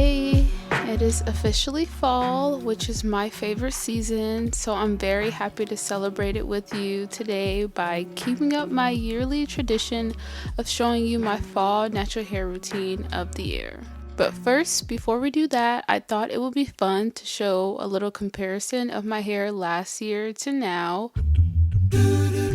Yay! It is officially fall, which is my favorite season, so I'm very happy to celebrate it with you today by keeping up my yearly tradition of showing you my fall natural hair routine of the year. But first, before we do that, I thought it would be fun to show a little comparison of my hair last year to now.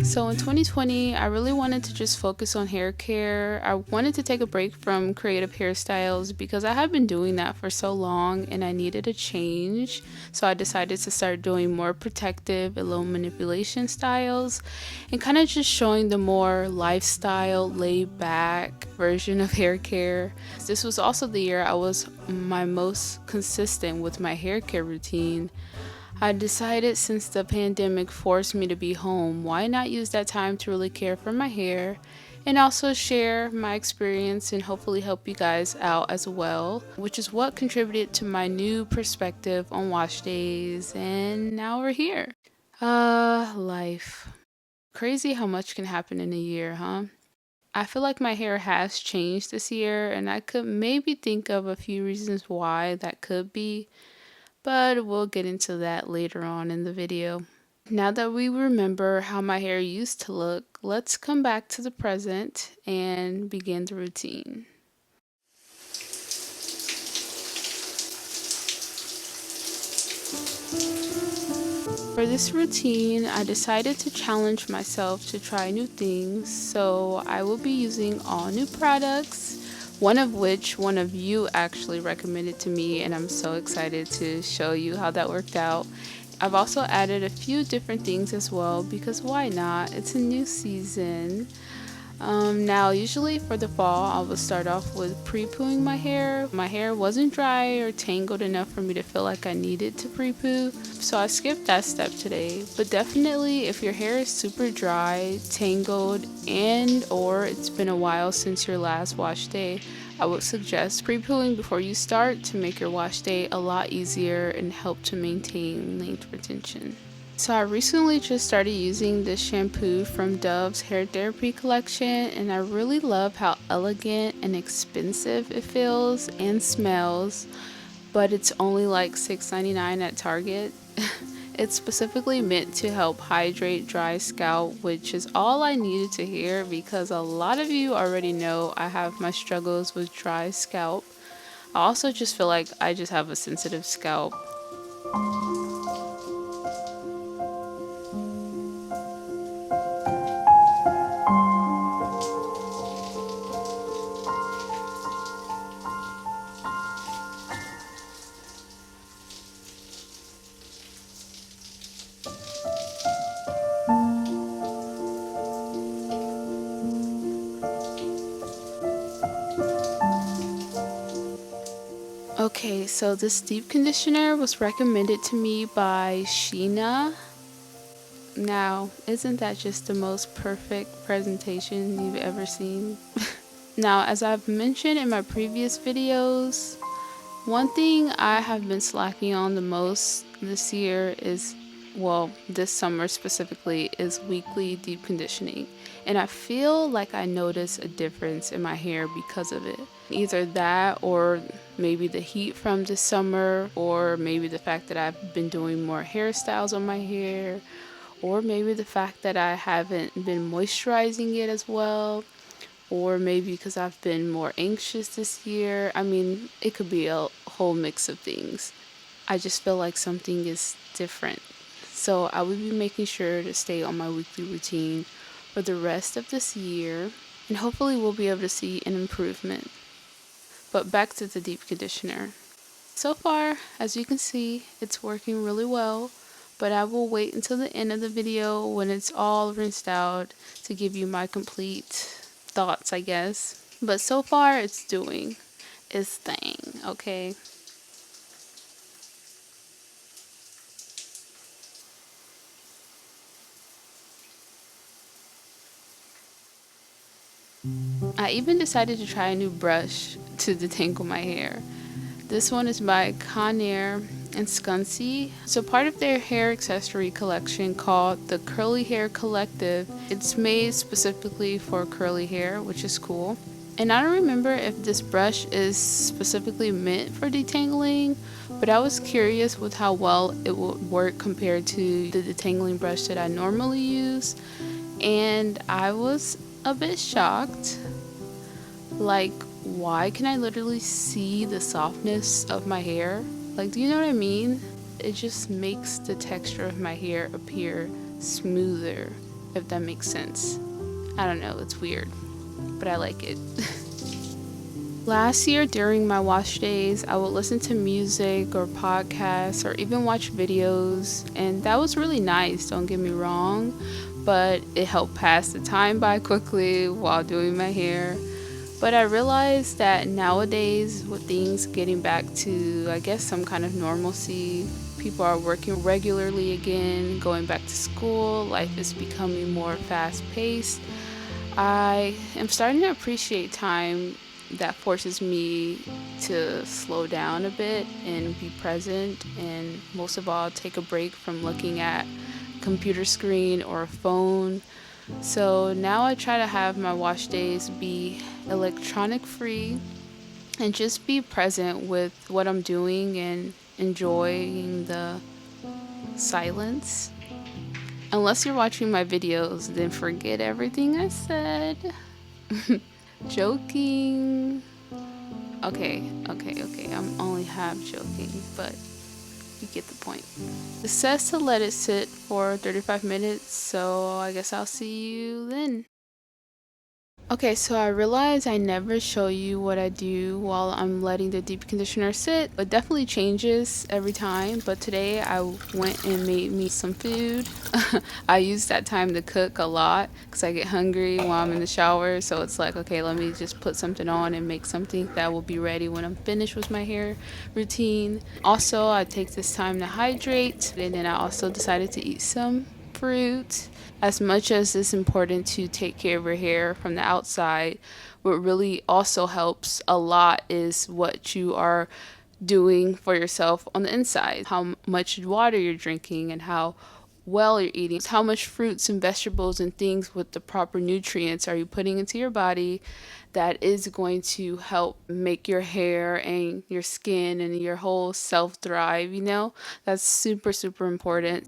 So in 2020, I really wanted to just focus on hair care. I wanted to take a break from creative hairstyles because I had been doing that for so long and I needed a change. So I decided to start doing more protective and low manipulation styles and kind of just showing the more lifestyle, laid back version of hair care. This was also the year I was my most consistent with my hair care routine. I decided since the pandemic forced me to be home, why not use that time to really care for my hair and also share my experience and hopefully help you guys out as well, which is what contributed to my new perspective on wash days, and now we're here. Life. Crazy how much can happen in a year, huh? I feel like my hair has changed this year and I could maybe think of a few reasons why that could be, but we'll get into that later on in the video. Now that we remember how my hair used to look, let's come back to the present and begin the routine. For this routine, I decided to challenge myself to try new things, so I will be using all new products, one of which one of you actually recommended to me, and I'm so excited to show you how that worked out. I've also added a few different things as well because why not? It's a new season. Now usually for the fall I will start off with pre-pooing my hair. My hair wasn't dry or tangled enough for me to feel like I needed to pre-poo, so I skipped that step today. But definitely if your hair is super dry, tangled, and or it's been a while since your last wash day, I would suggest pre-pooing before you start to make your wash day a lot easier and help to maintain length retention. So I recently just started using this shampoo from Dove's Hair Therapy collection, and I really love how elegant and expensive it feels and smells, but it's only like $6.99 at Target. It's specifically meant to help hydrate dry scalp, which is all I needed to hear because a lot of you already know I have my struggles with dry scalp. I also just feel like I just have a sensitive scalp. Okay, so this deep conditioner was recommended to me by Sheena. Now, isn't that just the most perfect presentation you've ever seen? Now, as I've mentioned in my previous videos, one thing I have been slacking on the most this year is, well, this summer specifically, is weekly deep conditioning. And I feel like I notice a difference in my hair because of it. Either that or maybe the heat from this summer, or maybe the fact that I've been doing more hairstyles on my hair, or maybe the fact that I haven't been moisturizing it as well, or maybe because I've been more anxious this year. I mean, it could be a whole mix of things. I just feel like something is different. So I will be making sure to stay on my weekly routine for the rest of this year, and hopefully we'll be able to see an improvement. But back to the deep conditioner. So far, as you can see, it's working really well, but I will wait until the end of the video when it's all rinsed out to give you my complete thoughts, I guess. But so far, it's doing its thing, okay? I even decided to try a new brush to detangle my hair. This one is by Conair and Scuncy. So part of their hair accessory collection called the Curly Hair Collective. It's made specifically for curly hair, which is cool. And I don't remember if this brush is specifically meant for detangling, but I was curious with how well it would work compared to the detangling brush that I normally use. And I was a bit shocked. Like, why can I literally see the softness of my hair? Like, do you know what I mean? It just makes the texture of my hair appear smoother, if that makes sense. I don't know, it's weird, but I like it. Last year during my wash days, I would listen to music or podcasts or even watch videos, and that was really nice, don't get me wrong, but it helped pass the time by quickly while doing my hair. But I realized that nowadays, with things getting back to, I guess, some kind of normalcy, people are working regularly again, going back to school, life is becoming more fast paced. I am starting to appreciate time that forces me to slow down a bit and be present, and most of all, take a break from looking at a computer screen or a phone. So now I try to have my wash days be electronic free and just be present with what I'm doing and enjoying the silence. Unless you're watching my videos, then forget everything I said. Joking. Okay. I'm only half joking, but you get the point. It says to let it sit for 35 minutes, so I guess I'll see you then. Okay, so I realize I never show you what I do while I'm letting the deep conditioner sit. It definitely changes every time, but today I went and made me some food. I use that time to cook a lot because I get hungry while I'm in the shower, so it's like, okay, let me just put something on and make something that will be ready when I'm finished with my hair routine. Also, I take this time to hydrate, and then I also decided to eat some fruit. As much as it's important to take care of your hair from the outside, what really also helps a lot is what you are doing for yourself on the inside. How much water you're drinking and how well you're eating. How much fruits and vegetables and things with the proper nutrients are you putting into your body that is going to help make your hair and your skin and your whole self thrive, you know? That's super, super important.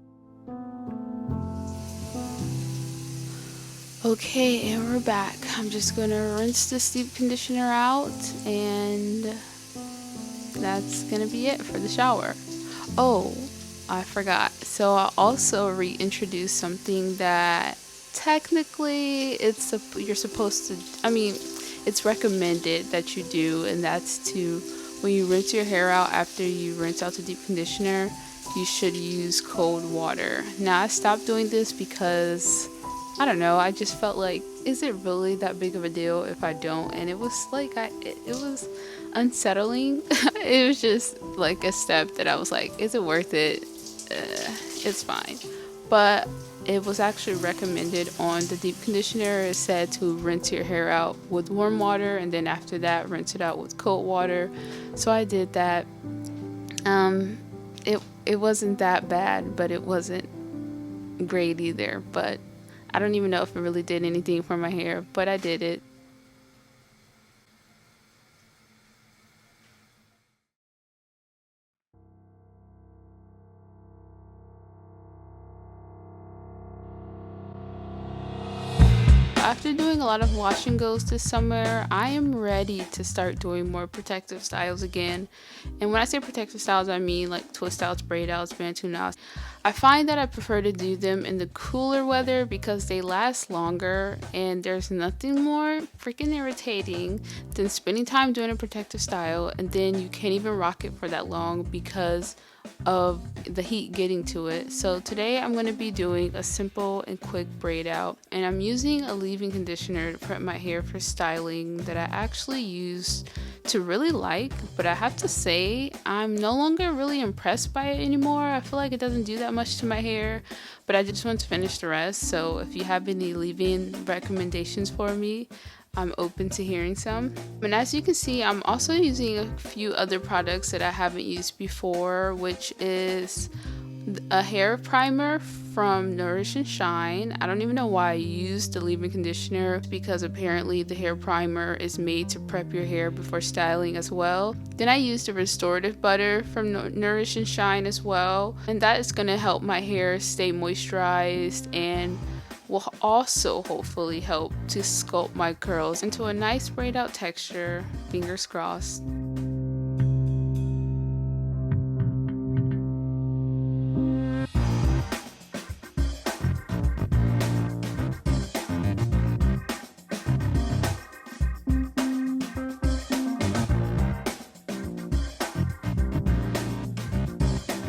Okay, and we're back. I'm just gonna rinse this deep conditioner out, and that's gonna be it for the shower. Oh, I forgot. So I also reintroduced something that technically you're supposed to. I mean, it's recommended that you do, and that's to when you rinse your hair out after you rinse out the deep conditioner, you should use cold water. Now I stopped doing this because I don't know, I just felt like, is it really that big of a deal if I don't? And it was like, it was unsettling. It was just like a step that I was like, is it worth it? It's fine. But it was actually recommended on the deep conditioner. It said to rinse your hair out with warm water, and then after that, rinse it out with cold water. So I did that. Um, it wasn't that bad, but it wasn't great either. But I don't even know if it really did anything for my hair, but I did it. After doing a lot of wash and goes this summer, I am ready to start doing more protective styles again. And when I say protective styles, I mean like twist outs, braid outs, bantu knots. I find that I prefer to do them in the cooler weather because they last longer, and there's nothing more freaking irritating than spending time doing a protective style and then you can't even rock it for that long because of the heat getting to it. So today I'm going to be doing a simple and quick braid out, and I'm using a leave-in conditioner to prep my hair for styling that I actually used to really like, but I have to say I'm no longer really impressed by it anymore. I feel like it doesn't do that much to my hair, but I just want to finish the rest. So if you have any leave-in recommendations for me, I'm open to hearing some. And as you can see, I'm also using a few other products that I haven't used before, which is a hair primer from Nourish and Shine. I don't even know why I used the leave-in conditioner, because apparently the hair primer is made to prep your hair before styling as well. Then I used the Restorative Butter from Nourish and Shine as well, and that is going to help my hair stay moisturized and will also hopefully help to sculpt my curls into a nice braid out texture. Fingers crossed.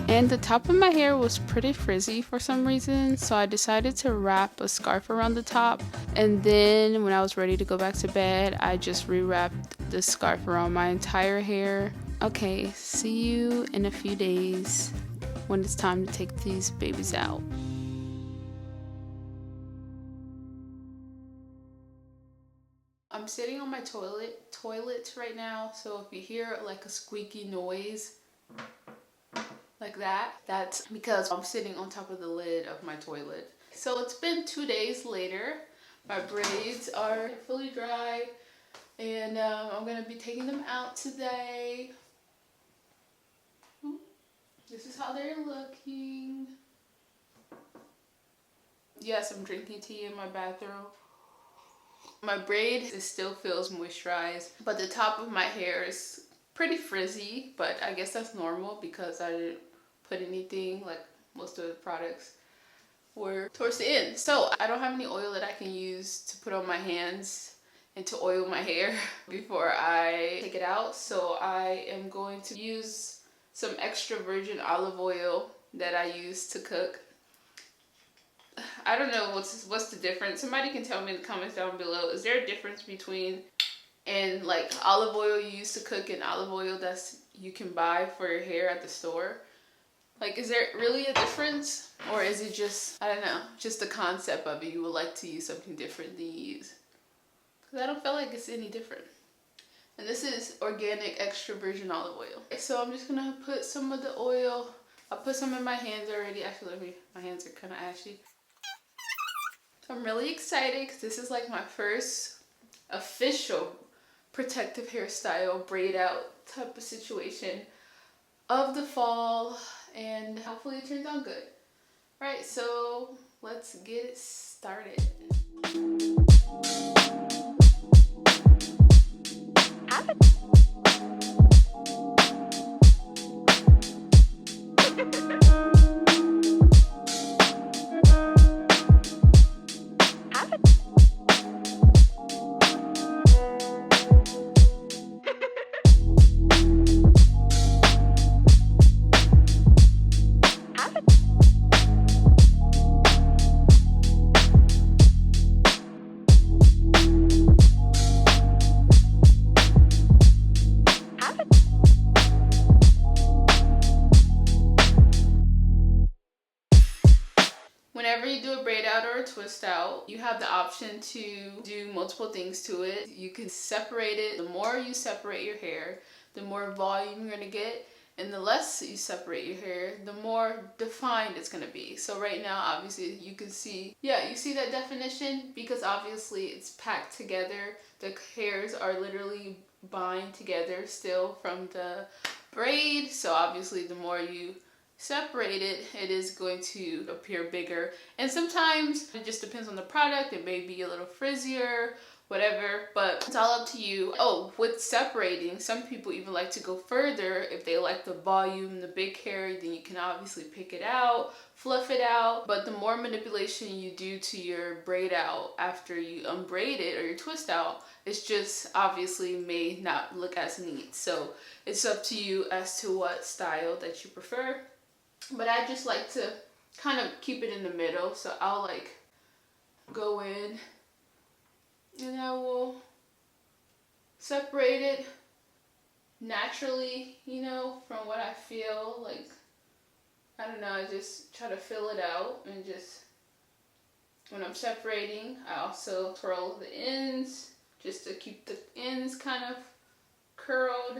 And the top of my hair was pretty frizzy for some reason, so I decided to wrap a scarf around the top. And then when I was ready to go back to bed, I just rewrapped the scarf around my entire hair. Okay, see you in a few days when it's time to take these babies out. I'm sitting on my toilet right now, so if you hear like a squeaky noise like that, that's because I'm sitting on top of the lid of my toilet. So it's been 2 days later. My braids are fully dry, and I'm gonna be taking them out today. This is how they're looking. Yes, I'm drinking tea in my bathroom. My braid still feels moisturized, but the top of my hair is pretty frizzy, but I guess that's normal because I didn't put anything, like most of the products were towards the end. So I don't have any oil that I can use to put on my hands and to oil my hair before I take it out. So I am going to use some extra virgin olive oil that I use to cook. I don't know what's the difference. Somebody can tell me in the comments down below. Is there a difference between like olive oil you use to cook and olive oil that's you can buy for your hair at the store? Like, is there really a difference? Or is it just, I don't know, just the concept of it, you would like to use something different than you use? Because I don't feel like it's any different. And this is organic extra virgin olive oil. So I'm just gonna put some of the oil. I put some in my hands already. Actually, my hands are kind of ashy. I'm really excited because this is like my first official protective hairstyle, braid out type of situation of the fall, and hopefully it turns out good. Right, so let's get it started. Whenever you do a braid out or a twist out, you have the option to do multiple things to it. You can separate it. The more you separate your hair, the more volume you're gonna get, and the less you separate your hair, the more defined it's gonna be. So right now, obviously, you can see, yeah, you see that definition because obviously it's packed together. The hairs are literally bind together still from the braid. So obviously, the more you separate it, it is going to appear bigger. And sometimes it just depends on the product. It may be a little frizzier, whatever, but it's all up to you. Oh, with separating, some people even like to go further. If they like the volume, the big hair, then you can obviously pick it out, fluff it out. But the more manipulation you do to your braid out after you unbraid it or your twist out, it's just obviously may not look as neat. So it's up to you as to what style that you prefer. But I just like to kind of keep it in the middle. So I'll like go in and I will separate it naturally, you know, from what I feel like. I don't know, I just try to fill it out, and just when I'm separating, I also curl the ends just to keep the ends kind of curled.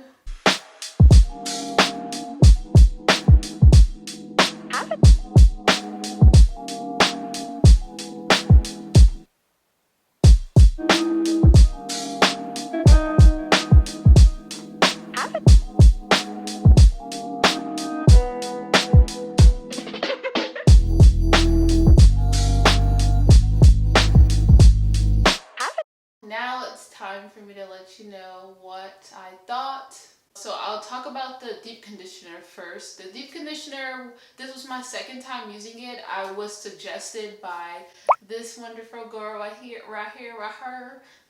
the deep conditioner first. The deep conditioner, this was my second time using it. I was suggested by this wonderful girl right here.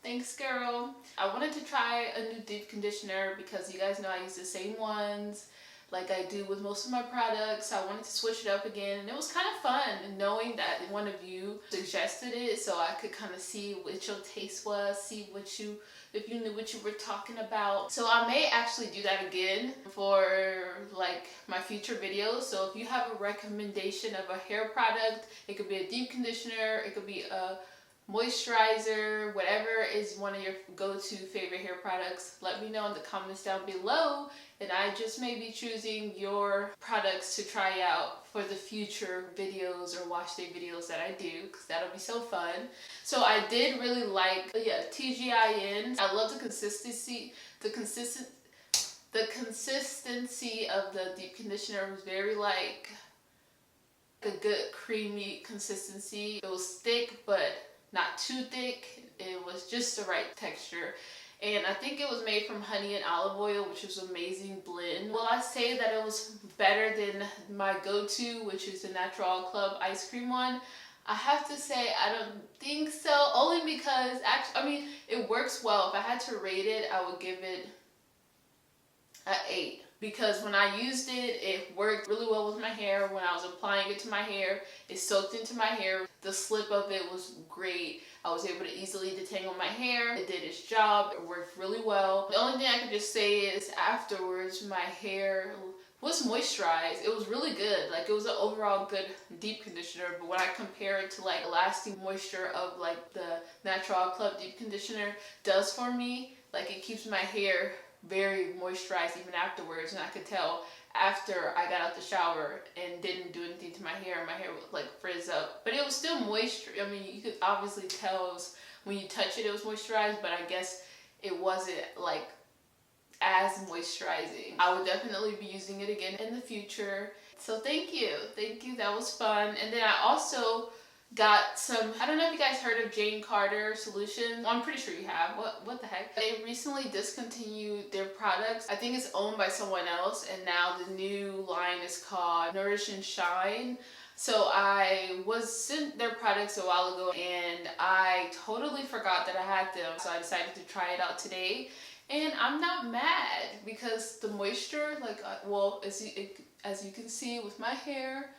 Thanks, girl. I wanted to try a new deep conditioner because you guys know I use the same ones like I do with most of my products. I wanted to switch it up again, and it was kind of fun knowing that one of you suggested it, so I could kind of see what your taste was, see what you, if you knew what you were talking about. So I may actually do that again for like my future videos. So if you have a recommendation of a hair product, it could be a deep conditioner, it could be a moisturizer, whatever is one of your go-to favorite hair products, let me know in the comments down below, and I just may be choosing your products to try out for the future videos or wash day videos that I do, because that'll be so fun. So I did really like, TGIN. I love the consistency. The consistency of the deep conditioner was very like a good creamy consistency. It was thick, but not too thick. It was just the right texture, and I think it was made from honey and olive oil, which was an amazing blend. Will I say that it was better than my go-to, which is the Natural Club ice cream one? I have to say I don't think so, only because actually, I mean, it works well. If I had to rate it, I would give it an 8. Because when I used it, it worked really well with my hair. When I was applying it to my hair, it soaked into my hair. The slip of it was great. I was able to easily detangle my hair. It did its job. It worked really well. The only thing I could just say is afterwards, my hair was moisturized. It was really good. Like, it was an overall good deep conditioner. But when I compare it to like the lasting moisture of like the Natural Club deep conditioner does for me, like it keeps my hair very moisturized even afterwards, and I could tell after I got out the shower and didn't do anything to my hair would like frizz up, but it was still moisture. I mean, you could obviously tell it was, when you touch it, it was moisturized, but I guess it wasn't like as moisturizing. I would definitely be using it again in the future. So thank you, that was fun. And then I also got some, I don't know if you guys heard of Jane Carter Solutions. Well, I'm pretty sure you have. What the heck? They recently discontinued their products. I think it's owned by someone else, and now the new line is called Nourish and Shine. So I was sent their products a while ago, and I totally forgot that I had them. So I decided to try it out today, and I'm not mad because the moisture, like, well, as you can see with my hair,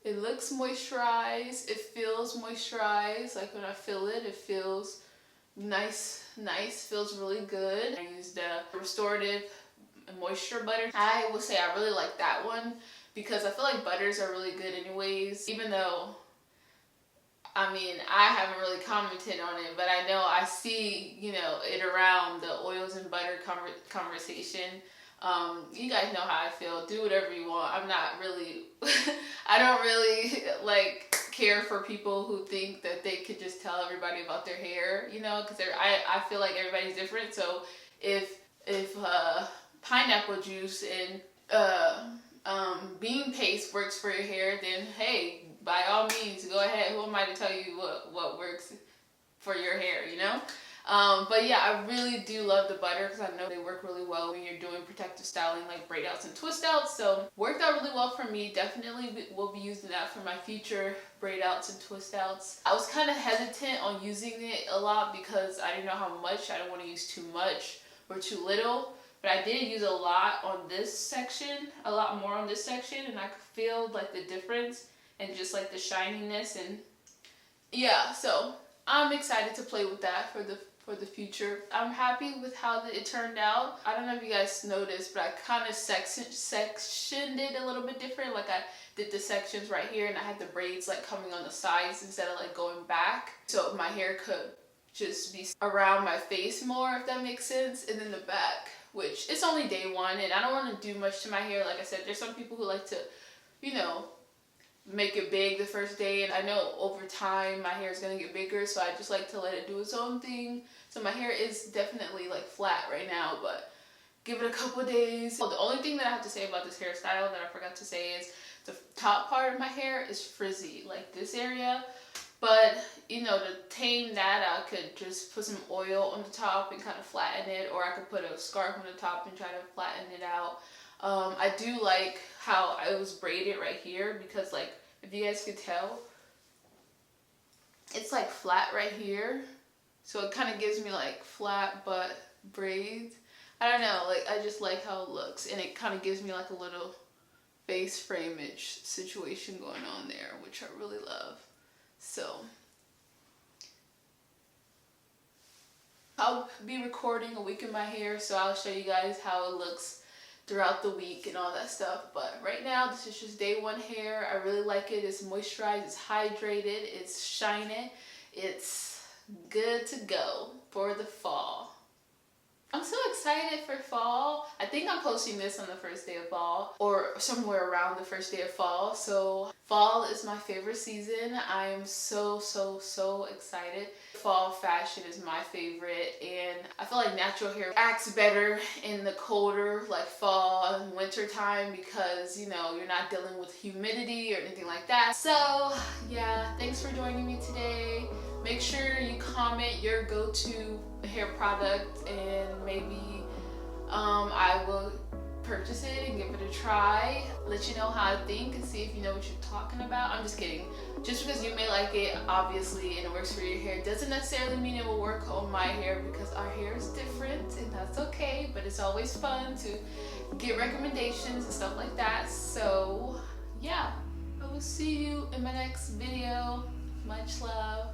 it looks moisturized. It feels moisturized. Like when I feel it, it feels nice, feels really good. I used the Restorative Butter. I would say I really like that one because I feel like butters are really good anyways, even though, I mean, I haven't really commented on it, but I know I see, you know, it around the oils and butter conversation. You guys know how I feel. Do whatever you want. I'm not really, I don't really like care for people who think that they could just tell everybody about their hair, you know, because I feel like everybody's different. So if pineapple juice and bean paste works for your hair, then hey, by all means, go ahead. Who am I to tell you what works for your hair, you know? But yeah, I really do love the butter because I know they work really well when you're doing protective styling like braid outs and twist outs. So worked out really well for me. Definitely will be using that for my future braid outs and twist outs. I was kind of hesitant on using it a lot because I didn't know how much. I don't want to use too much or too little. But I did use a lot on this section, a lot more on this section, and I could feel like the difference and just like the shininess, and yeah, so I'm excited to play with that for the future. I'm happy with how it turned out. I don't know if you guys noticed, but I kind of sectioned it a little bit different. Like I did the sections right here, and I had the braids like coming on the sides instead of like going back, so my hair could just be around my face more, if that makes sense, and then the back, which it's only day one, and I don't want to do much to my hair. Like I said, there's some people who like to, you know, make it big the first day, and I know over time my hair is gonna get bigger, so I just like to let it do its own thing. So my hair is definitely like flat right now, but give it a couple days. Well, the only thing that I have to say about this hairstyle that I forgot to say is the top part of my hair is frizzy, like this area. But you know, to tame that, I could just put some oil on the top and kind of flatten it, or I could put a scarf on the top and try to flatten it out. I do like how I was braided right here because, like, if you guys could tell, it's like flat right here. So it kind of gives me like flat butt braids. I don't know, like I just like how it looks, and it kind of gives me like a little face frame-ish situation going on there, which I really love. So I'll be recording a week in my hair, so I'll show you guys how it looks throughout the week and all that stuff. But right now, this is just day one hair. I really like it. It's moisturized, it's hydrated, it's shining, it's good to go for the fall. I'm so excited for fall. I think I'm posting this on the first day of fall or somewhere around the first day of fall. So fall is my favorite season. I am so excited. Fall fashion is my favorite, and I feel like natural hair acts better in the colder, like fall and winter time, because you know you're not dealing with humidity or anything like that. So yeah, thanks for joining me today. Make sure you comment your go-to hair product, and maybe I will purchase it and give it a try, let you know how I think, and see if you know what you're talking about. I'm just kidding. Just because you may like it, obviously, and it works for your hair, doesn't necessarily mean it will work on my hair, because our hair is different, and that's okay. But it's always fun to get recommendations and stuff like that. So yeah, I will see you in my next video. Much love.